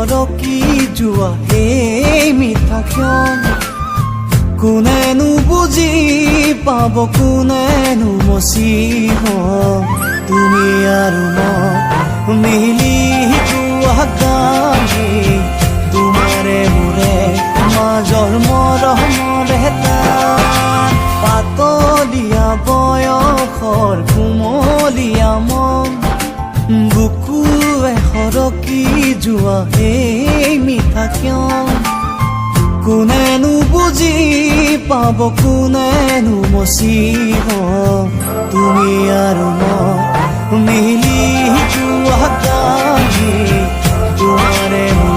সৰকি যোৱা এই মিঠা ক্ষণ কোনেনো বুজি পাব কোনেনো মচিব তুমি আৰু মই মিলি যোৱা গানে তোমাৰে মোৰে মাজৰ মৰমৰ এটা পাতলীয়া বয়সৰ কুমলীয়া মন বুকুৱে সৰকি যোৱা এই মিঠা ক্ষণ কোনেনো বুজি পাব কোনেনো মচিব তুমি আৰু মই মিলি যোৱা গানে তোমাৰে